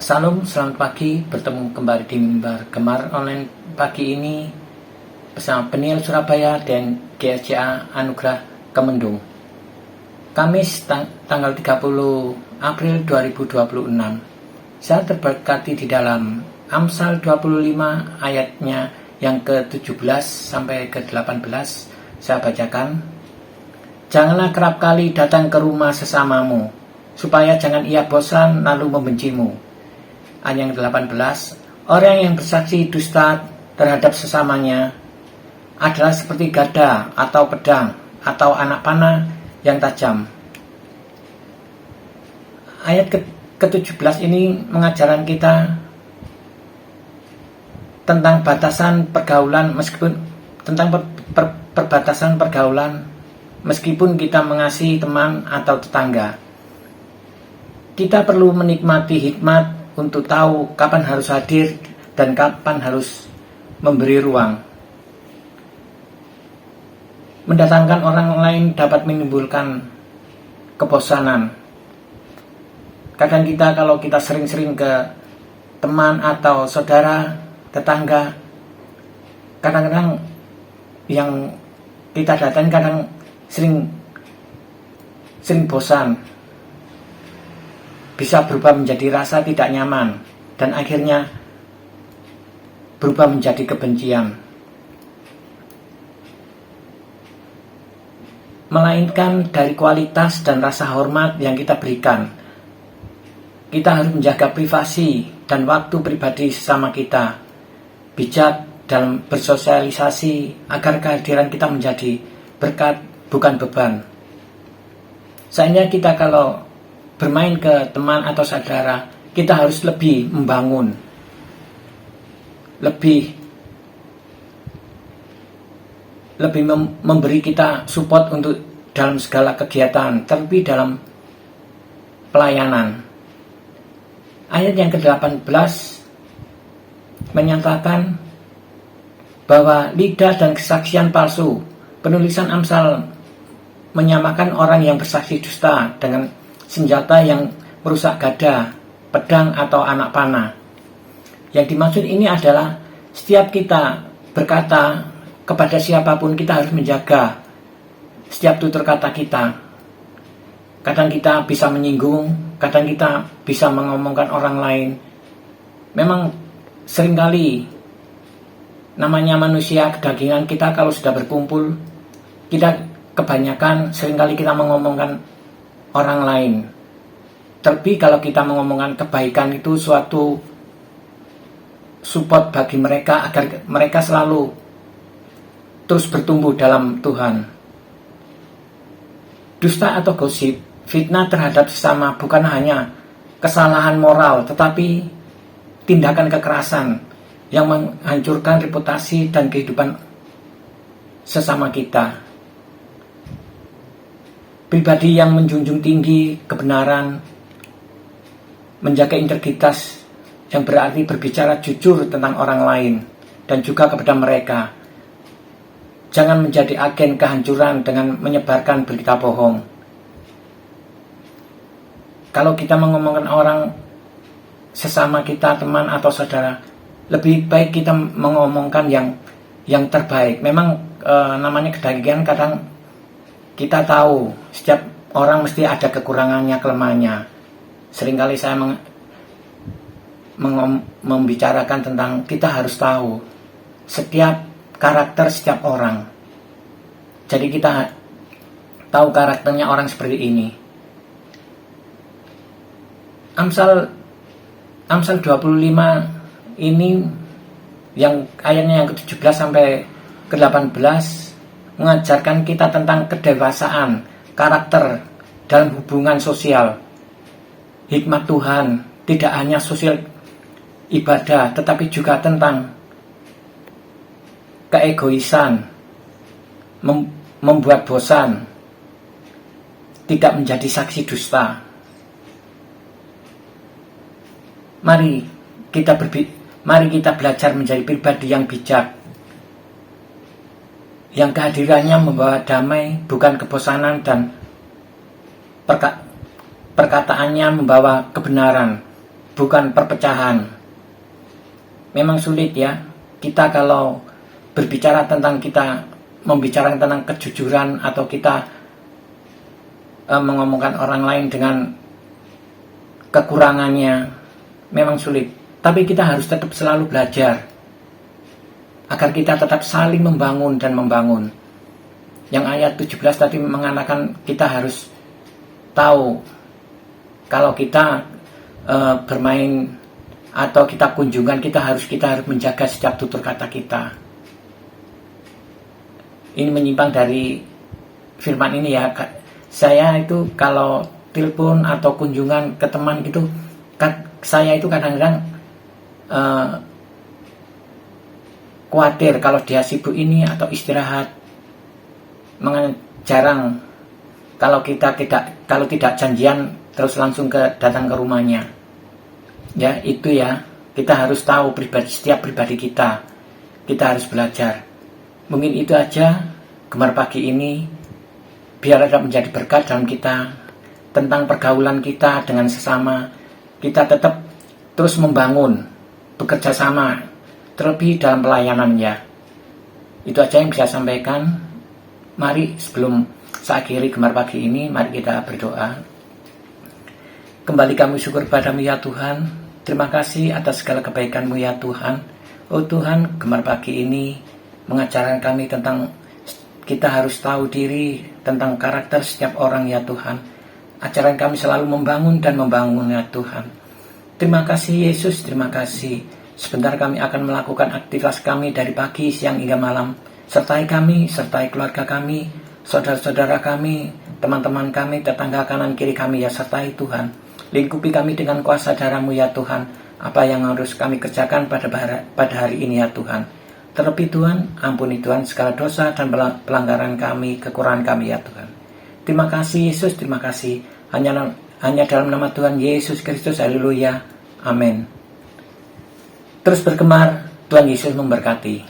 Salam, selamat pagi. Bertemu kembali di mimbar Gemar Online pagi ini bersama Peniel Surabaya dan GSCA Anugerah Kemendung. Kamis tanggal 30 April 2026. Saya terberkati di dalam Amsal 25 ayatnya yang ke-17 sampai ke-18. Saya bacakan. Janganlah kerap kali datang ke rumah sesamamu, supaya jangan ia bosan lalu membencimu. Ayat yang 18, orang yang bersaksi dusta terhadap sesamanya adalah seperti gada atau pedang atau anak panah yang tajam. Ayat ke-17 ini mengajarkan kita tentang batasan pergaulan, meskipun tentang perbatasan pergaulan meskipun kita mengasihi teman atau tetangga. Kita perlu menikmati hikmat untuk tahu kapan harus hadir dan kapan harus memberi ruang. Mendatangkan orang lain dapat menimbulkan kebosanan. Kadang kita kalau kita sering-sering ke teman atau saudara, tetangga, kadang-kadang yang kita datangi kadang sering bosan, bisa berubah menjadi rasa tidak nyaman, dan akhirnya berubah menjadi kebencian. Melainkan dari kualitas dan rasa hormat yang kita berikan. Kita harus menjaga privasi dan waktu pribadi sesama kita, bijak dalam bersosialisasi agar kehadiran kita menjadi berkat bukan beban. Seandainya kita kalau bermain ke teman atau saudara, kita harus lebih membangun, lebih memberi kita support untuk dalam segala kegiatan, terlebih dalam pelayanan. Ayat yang ke-18 menyatakan bahwa lidah dan kesaksian palsu. Penulisan Amsal menyamakan orang yang bersaksi dusta dengan senjata yang merusak gada, pedang atau anak panah. Yang dimaksud ini adalah setiap kita berkata kepada siapapun, kita harus menjaga setiap tutur kata kita. Kadang kita bisa menyinggung, kadang kita bisa mengomongkan orang lain. Memang seringkali namanya manusia kedagingan, kita kalau sudah berkumpul, kita kebanyakan seringkali kita mengomongkan orang lain. Terlebih kalau kita mengomongkan kebaikan, itu suatu support bagi mereka agar mereka selalu terus bertumbuh dalam Tuhan. Dusta atau gosip, fitnah terhadap sesama bukan hanya kesalahan moral, tetapi tindakan kekerasan yang menghancurkan reputasi dan kehidupan sesama kita. Pribadi yang menjunjung tinggi kebenaran, menjaga integritas, yang berarti berbicara jujur tentang orang lain dan juga kepada mereka. Jangan menjadi agen kehancuran dengan menyebarkan berita bohong. Kalau kita mengomongkan orang sesama kita, teman atau saudara, lebih baik kita mengomongkan yang terbaik. Memang namanya kedagingan, kadang kita tahu setiap orang mesti ada kekurangannya, kelemahannya. Seringkali saya membicarakan tentang kita harus tahu setiap karakter setiap orang. Jadi kita tahu karakternya orang seperti ini. Amsal 25 ini yang ayatnya yang ke-17 sampai ke-18 mengajarkan kita tentang kedewasaan karakter dalam hubungan sosial. Hikmat Tuhan tidak hanya sosial ibadah, tetapi juga tentang keegoisan, membuat bosan, tidak menjadi saksi dusta. Mari kita belajar menjadi pribadi yang bijak, yang kehadirannya membawa damai, bukan kebosanan, dan perkataannya membawa kebenaran. bukan perpecahan. Memang sulit ya, kita kalau berbicara tentang kita membicarakan tentang kejujuran atau kita mengomongkan orang lain dengan kekurangannya, memang sulit. Tapi kita harus tetap selalu belajar agar kita tetap saling membangun dan membangun. Yang ayat 17 tadi mengatakan kita harus tahu kalau kita bermain atau kita kunjungan, kita harus menjaga setiap tutur kata kita. Ini menyimpang dari firman ini ya. Saya itu kalau telepon atau kunjungan ke teman gitu, saya itu kadang-kadang khawatir kalau dia sibuk ini atau istirahat. Jarang kalau tidak janjian terus langsung datang ke rumahnya. Ya, itu ya. Kita harus tahu setiap pribadi kita. Kita harus belajar. Mungkin itu aja Gemar Pagi ini, biar dapat menjadi berkat dalam kita, tentang pergaulan kita dengan sesama. Kita tetap terus membangun, bekerja sama, terlebih dalam pelayanan ya. Itu aja yang bisa saya sampaikan. Mari sebelum saya akhiri Gemar Pagi ini, mari kita berdoa. Kembali kami syukur padamu ya Tuhan. Terima kasih atas segala kebaikan-Mu ya Tuhan. Oh Tuhan, Gemar Pagi ini mengajarkan kami tentang kita harus tahu diri tentang karakter setiap orang ya Tuhan. Ajaran kami selalu membangun dan membangun ya Tuhan. Terima kasih Yesus, terima kasih. Sebentar kami akan melakukan aktivitas kami dari pagi, siang hingga malam. Sertai kami, sertai keluarga kami, saudara-saudara kami, teman-teman kami, tetangga kanan kiri kami ya, sertai Tuhan. Lingkupi kami dengan kuasa darah-Mu ya Tuhan. Apa yang harus kami kerjakan pada hari ini ya Tuhan. Terlebih Tuhan, ampuni Tuhan segala dosa dan pelanggaran kami, kekurangan kami ya Tuhan. Terima kasih Yesus, terima kasih. Hanya dalam nama Tuhan Yesus Kristus, haleluya, amin. Terus bergemar, Tuhan Yesus memberkati.